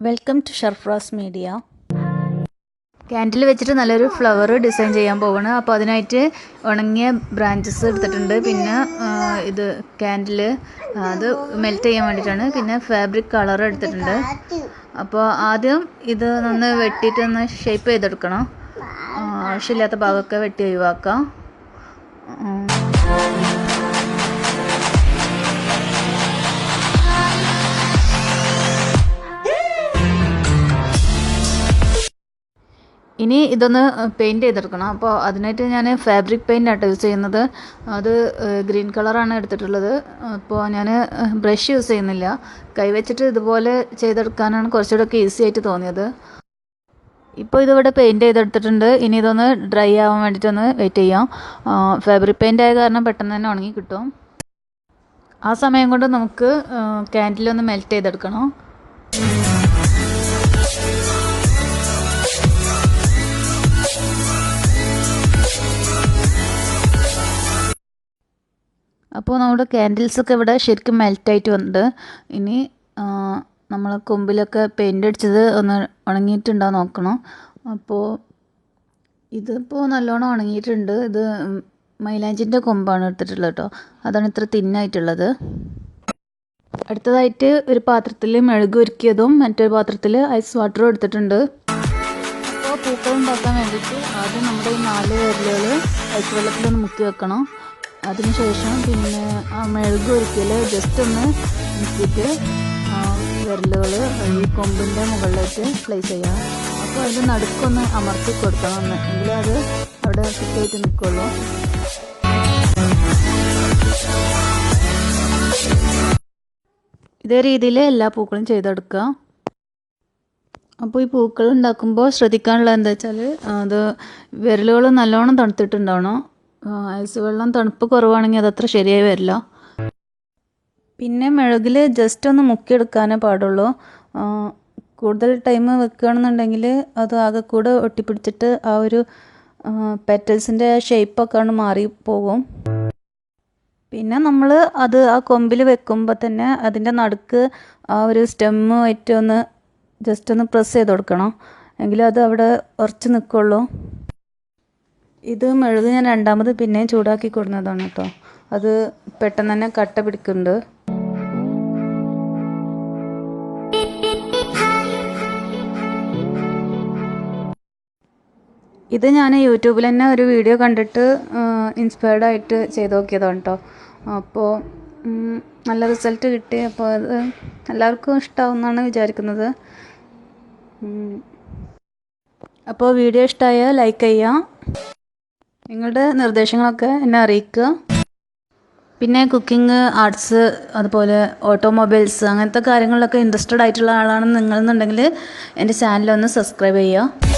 Welcome to Sharfraz media. Candle വെച്ചിട്ട് നല്ലൊരു flower design ചെയ്യാൻ പോവാണ്. അപ്പോൾ അതിനായിട്ട് ഉണങ്ങിയ ബ്രാഞ്ചസ് എടുത്തിട്ടുണ്ട്. പിന്നെ ഇത് ക്യാൻഡിൽ അത് മെൽറ്റ് ചെയ്യാൻ വേണ്ടിയിട്ടാണ്. പിന്നെ ഫാബ്രിക് കളർ എടുത്തിട്ടുണ്ട്. അപ്പോൾ ആദ്യം ഇത് ഒന്ന് വെട്ടിയിട്ട് ഒന്ന് ഷേപ്പ് ചെയ്തെടുക്കണം. ആവശ്യമില്ലാത്ത ഭാഗമൊക്കെ വെട്ടി ഒഴിവാക്കാം. ഇനി ഇതൊന്ന് പെയിൻറ്റ് ചെയ്തെടുക്കണം. അപ്പോൾ അതിനായിട്ട് ഞാൻ ഫാബ്രിക് പെയിൻ്റ് ആട്ടോ യൂസ് ചെയ്യുന്നത്. അത് ഗ്രീൻ കളറാണ് എടുത്തിട്ടുള്ളത്. അപ്പോൾ ഞാൻ ബ്രഷ് യൂസ് ചെയ്യുന്നില്ല. കൈവച്ചിട്ട് ഇതുപോലെ ചെയ്തെടുക്കാനാണ് കുറച്ചുകൂടെ ഈസി ആയിട്ട് തോന്നിയത്. ഇപ്പോൾ ഇതിവിടെ പെയിൻറ്റ് ചെയ്തെടുത്തിട്ടുണ്ട്. ഇനി ഇതൊന്ന് ഡ്രൈ ആവാൻ വേണ്ടിയിട്ടൊന്ന് വെയിറ്റ് ചെയ്യാം. ഫാബ്രിക് പെയിൻ്റ് ആയ കാരണം പെട്ടെന്ന് തന്നെ ഉണങ്ങി കിട്ടും. ആ സമയം കൊണ്ട് നമുക്ക് ക്യാൻഡിലൊന്ന് മെൽറ്റ് ചെയ്തെടുക്കണം. അപ്പോൾ നമ്മുടെ ക്യാൻഡിൽസൊക്കെ ഇവിടെ ശരിക്കും മെൽറ്റായിട്ട് വന്നിട്ടുണ്ട്. ഇനി നമ്മൾ കൊമ്പിലൊക്കെ പെയിൻ്റ് അടിച്ചത് ഒന്ന് ഉണങ്ങിയിട്ടുണ്ടോ നോക്കണം. അപ്പോൾ ഇതിപ്പോൾ നല്ലോണം ഉണങ്ങിയിട്ടുണ്ട്. ഇത് മൈലാഞ്ചിൻ്റെ കൊമ്പാണ് എടുത്തിട്ടുള്ളത് കേട്ടോ. അതാണ് ഇത്ര തിന്നായിട്ടുള്ളത്. അടുത്തതായിട്ട് ഒരു പാത്രത്തിൽ മെഴുക് ഉരുക്കിയതും മറ്റൊരു പാത്രത്തിൽ ഐസ് വാട്ടറും എടുത്തിട്ടുണ്ട്. അപ്പോൾ പൂക്കൾ ഉണ്ടാക്കാൻ വേണ്ടിയിട്ട് ആദ്യം നമ്മുടെ ഈ 4 വിരലുകൾ ഐസ് വെള്ളത്തിലൊന്ന് മുക്കി വെക്കണം. അതിനുശേഷം പിന്നെ ആ മെഴുക് ഒരിക്കൽ ജസ്റ്റ് ഒന്ന് മുക്കിയിട്ട് വിരലുകൾ ഈ കൊമ്പിൻ്റെ മുകളിലേക്ക് പ്ലേസ് ചെയ്യാം. അപ്പോൾ അതിൻ്റെ നടുക്കൊന്ന് അമർത്തി കൊടുക്കണം. എങ്കിലും അത് അവിടെ ഫിറ്റായിട്ട് നിൽക്കുള്ളൂ. ഇതേ രീതിയിൽ എല്ലാ പൂക്കളും ചെയ്തെടുക്കുക. അപ്പോൾ ഈ പൂക്കൾ ഉണ്ടാക്കുമ്പോൾ ശ്രദ്ധിക്കാനുള്ളത് എന്താ വെച്ചാൽ അത് വിരലുകൾ നല്ലോണം തണുത്തിട്ടുണ്ടാവണം. ഐസ് വെള്ളം തണുപ്പ് കുറവാണെങ്കിൽ അതത്ര ശരിയായി വരില്ല. പിന്നെ മെഴുകിൽ ജസ്റ്റ് ഒന്ന് മുക്കിയെടുക്കാനേ പാടുള്ളൂ. കൂടുതൽ ടൈം വെക്കുകയാണെന്നുണ്ടെങ്കിൽ അത് ആകെ കൂടെ ഒട്ടിപ്പിടിച്ചിട്ട് ആ ഒരു പെറ്റൽസിൻ്റെ ഷേപ്പൊക്കെ മാറിപ്പോകും. പിന്നെ നമ്മൾ അത് ആ കൊമ്പിൽ വെക്കുമ്പോൾ തന്നെ അതിൻ്റെ നടുക്ക് ആ ഒരു സ്റ്റെമ്മുമായിട്ട് ഒന്ന് ജസ്റ്റ് ഒന്ന് പ്രസ് ചെയ്ത് കൊടുക്കണം. എങ്കിലും അത് അവിടെ ഉറച്ച് നിൽക്കുള്ളൂ. ഇത് മെഴുക് ഞാൻ രണ്ടാമത് പിന്നെയും ചൂടാക്കി കൊടുക്കുന്നതാണ് കേട്ടോ. അത് പെട്ടെന്ന് തന്നെ കട്ട പിടിക്കുന്നുണ്ട്. ഇത് ഞാൻ യൂട്യൂബിൽ തന്നെ ഒരു വീഡിയോ കണ്ടിട്ട് ഇൻസ്പയർഡ് ആയിട്ട് ചെയ്ത് നോക്കിയതാണ് കേട്ടോ. അപ്പോൾ നല്ല റിസൾട്ട് കിട്ടി. അപ്പോൾ അത് എല്ലാവർക്കും ഇഷ്ടമാവുമെന്നാണ് വിചാരിക്കുന്നത്. അപ്പോൾ വീഡിയോ ഇഷ്ടമായാൽ ലൈക്ക് ചെയ്യുക. നിങ്ങളുടെ നിർദ്ദേശങ്ങളൊക്കെ എന്നെ അറിയിക്കുക. പിന്നെ കുക്കിംഗ്, ആർട്സ്, അതുപോലെ ഓട്ടോമൊബൈൽസ് അങ്ങനത്തെ കാര്യങ്ങളിലൊക്കെ ഇൻട്രസ്റ്റഡ് ആയിട്ടുള്ള ആളാണെന്ന് നിങ്ങളെന്നുണ്ടെങ്കിൽ എൻ്റെ ചാനലൊന്ന് സബ്സ്ക്രൈബ് ചെയ്യുക.